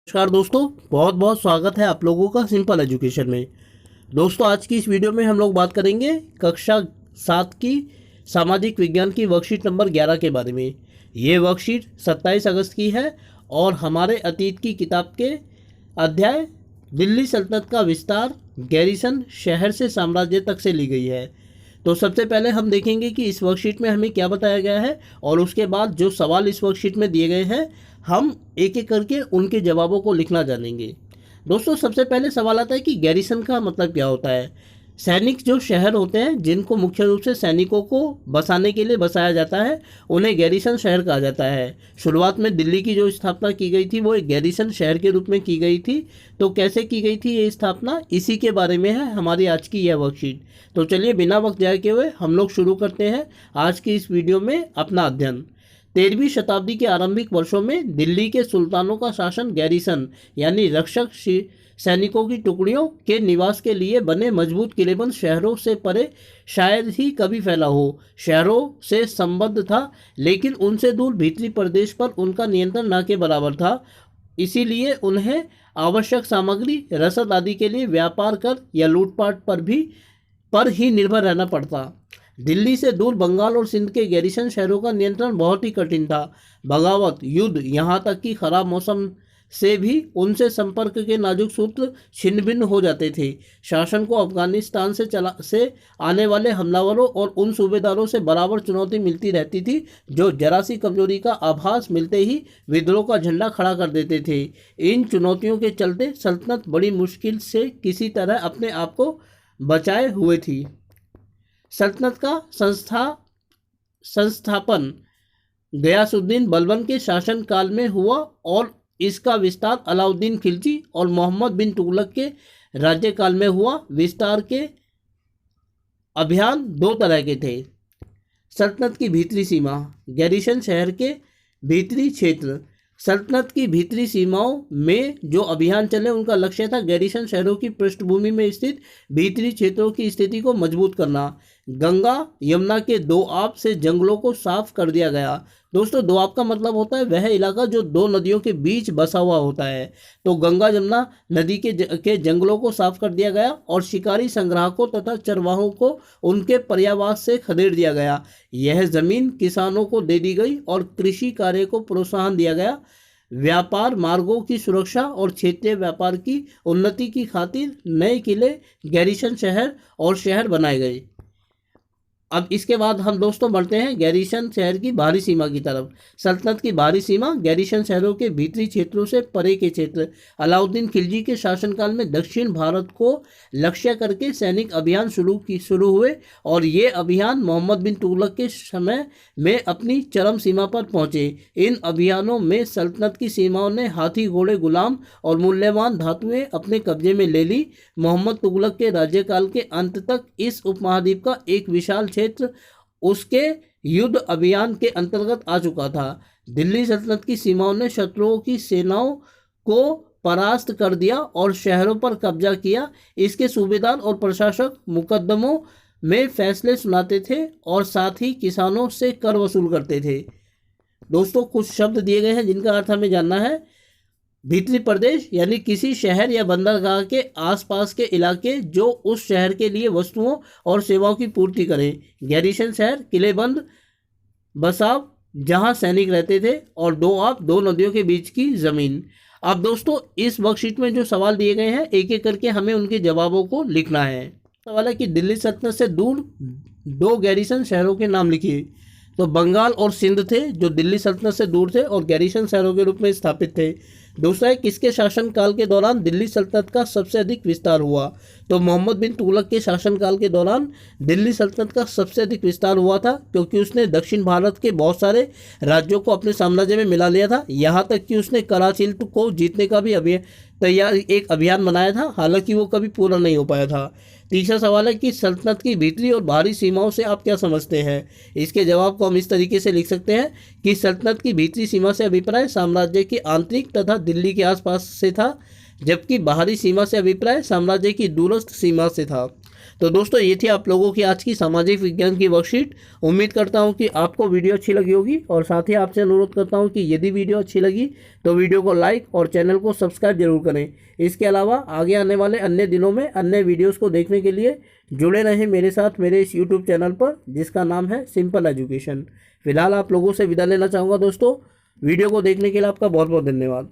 नमस्कार दोस्तों, बहुत बहुत स्वागत है आप लोगों का सिंपल एजुकेशन में। दोस्तों, आज की इस वीडियो में हम लोग बात करेंगे कक्षा 7 की सामाजिक विज्ञान की वर्कशीट नंबर 11 के बारे में। ये वर्कशीट 27 अगस्त की है और हमारे अतीत की किताब के अध्याय दिल्ली सल्तनत का विस्तार गैरिसन शहर से साम्राज्य तक से ली गई है। तो सबसे पहले हम देखेंगे कि इस वर्कशीट में हमें क्या बताया गया है और उसके बाद जो सवाल इस वर्कशीट में दिए गए हैं हम एक एक करके उनके जवाबों को लिखना जानेंगे। दोस्तों, सबसे पहले सवाल आता है कि गैरिसन का मतलब क्या होता है। सैनिक जो शहर होते हैं जिनको मुख्य रूप से सैनिकों को बसाने के लिए बसाया जाता है उन्हें गैरिसन शहर कहा जाता है। शुरुआत में दिल्ली की जो स्थापना की गई थी वो एक गैरिसन शहर के रूप में की गई थी। तो कैसे की गई थी ये स्थापना, इसी के बारे में है हमारी आज की यह वर्कशीट। तो चलिए बिना वक्त जाए के हुए हम लोग शुरू करते हैं आज की इस वीडियो में अपना अध्ययन। 13वीं शताब्दी के आरंभिक वर्षों में दिल्ली के सुल्तानों का शासन गैरिसन यानी रक्षक सैनिकों की टुकड़ियों के निवास के लिए बने मजबूत किलेबंद शहरों से परे शायद ही कभी फैला हो। शहरों से संबद्ध था लेकिन उनसे दूर भीतरी प्रदेश पर उनका नियंत्रण न के बराबर था। इसीलिए उन्हें आवश्यक सामग्री रसद आदि के लिए व्यापार कर या लूटपाट पर ही निर्भर रहना पड़ता। दिल्ली से दूर बंगाल और सिंध के गैरिसन शहरों का नियंत्रण बहुत ही कठिन था। बगावत, युद्ध, यहाँ तक कि खराब मौसम से भी उनसे संपर्क के नाजुक सूत्र छिन्न भिन्न हो जाते थे। शासन को अफगानिस्तान से आने वाले हमलावरों और उन सूबेदारों से बराबर चुनौती मिलती रहती थी जो जरा सी कमजोरी का आभास मिलते ही विद्रोह का झंडा खड़ा कर देते थे। इन चुनौतियों के चलते सल्तनत बड़ी मुश्किल से किसी तरह अपने आप को बचाए हुए थी। सल्तनत का संस्थापन गयासुद्दीन बलबन के शासन काल में हुआ और इसका विस्तार अलाउद्दीन खिलजी और मोहम्मद बिन तुगलक के राज्यकाल में हुआ। विस्तार के अभियान दो तरह के थे। सल्तनत की भीतरी सीमा, गैरिसन शहर के भीतरी क्षेत्र। सल्तनत की भीतरी सीमाओं में जो अभियान चले उनका लक्ष्य था गैरिसन शहरों की पृष्ठभूमि में स्थित भीतरी क्षेत्रों की स्थिति को मजबूत करना। गंगा यमुना के दोआब से जंगलों को साफ कर दिया गया। दोस्तों, दोआब का मतलब होता है वह इलाका जो दो नदियों के बीच बसा हुआ होता है। तो गंगा यमुना नदी के जंगलों को साफ कर दिया गया और शिकारी संग्राहकों तथा चरवाहों को उनके पर्यावास से खदेड़ दिया गया। यह जमीन किसानों को दे दी गई और कृषि कार्य को प्रोत्साहन दिया गया। व्यापार मार्गों की सुरक्षा और क्षेत्रीय व्यापार की उन्नति की खातिर नए किले, गैरिसन शहर और शहर बनाए गए। अब इसके बाद हम दोस्तों बढ़ते हैं गैरिसन शहर की बाहरी सीमा की तरफ। सल्तनत की बाहरी सीमा, गैरिसन शहरों के भीतरी क्षेत्रों से परे के क्षेत्र। अलाउद्दीन खिलजी के शासनकाल में दक्षिण भारत को लक्ष्य करके सैनिक अभियान शुरू हुए और ये अभियान मोहम्मद बिन तुगलक के समय में अपनी चरम सीमा पर पहुंचे। इन अभियानों में सल्तनत की सीमाओं ने हाथी, घोड़े, गुलाम और मूल्यवान धातुएं अपने कब्जे में ले ली। मोहम्मद तुगलक के राज्यकाल के अंत तक इस उपमहाद्वीप का एक विशाल क्षेत्र उसके युद्ध अभियान के अंतर्गत आ चुका था। दिल्ली सल्तनत की सीमाओं ने शत्रुओं की सेनाओं को परास्त कर दिया और शहरों पर कब्जा किया। इसके सूबेदार और प्रशासक मुकदमों में फैसले सुनाते थे और साथ ही किसानों से कर वसूल करते थे। दोस्तों, कुछ शब्द दिए गए हैं जिनका अर्थ हमें जानना है। भीतरी प्रदेश यानी किसी शहर या बंदरगाह के आसपास के इलाके जो उस शहर के लिए वस्तुओं और सेवाओं की पूर्ति करें। गैरिसन शहर, किलेबंद बसाव जहां सैनिक रहते थे और दोआब, दो नदियों के बीच की जमीन। अब दोस्तों, इस वर्कशीट में जो सवाल दिए गए हैं एक एक करके हमें उनके जवाबों को लिखना है। सवाल है कि दिल्ली सल्तनत से दूर दो गैरिसन शहरों के नाम लिखिए। तो बंगाल और सिंध थे जो दिल्ली सल्तनत से दूर थे और गैरिसन शहरों के रूप में स्थापित थे। दूसरा है किसके शासनकाल के दौरान दिल्ली सल्तनत का सबसे अधिक विस्तार हुआ। तो मोहम्मद बिन तुगलक के शासनकाल के दौरान दिल्ली सल्तनत का सबसे अधिक विस्तार हुआ था क्योंकि उसने दक्षिण भारत के बहुत सारे राज्यों को अपने साम्राज्य में मिला लिया था। यहाँ तक कि उसने कराची को जीतने का भी एक अभियान बनाया था, हालांकि वो कभी पूरा नहीं हो पाया था। तीसरा सवाल है कि सल्तनत की भीतरी और बाहरी सीमाओं से आप क्या समझते हैं। इसके जवाब को हम इस तरीके से लिख सकते हैं कि सल्तनत की भीतरी सीमा से अभिप्राय साम्राज्य की आंतरिक तथा दिल्ली के आसपास से था, जबकि बाहरी सीमा से अभिप्राय साम्राज्य की दूरस्थ सीमा से था। तो दोस्तों ये थी आप लोगों की आज की सामाजिक विज्ञान की वर्कशीट। उम्मीद करता हूँ कि आपको वीडियो अच्छी लगी होगी, और साथ ही आपसे अनुरोध करता हूँ कि यदि वीडियो अच्छी लगी तो वीडियो को लाइक और चैनल को सब्सक्राइब जरूर करें। इसके अलावा आगे आने वाले अन्य दिनों में अन्य वीडियोज़ को देखने के लिए जुड़े रहें मेरे साथ मेरे इस यूट्यूब चैनल पर, जिसका नाम है सिंपल एजुकेशन। फिलहाल आप लोगों से विदा लेना चाहूँगा दोस्तों। वीडियो को देखने के लिए आपका बहुत बहुत धन्यवाद।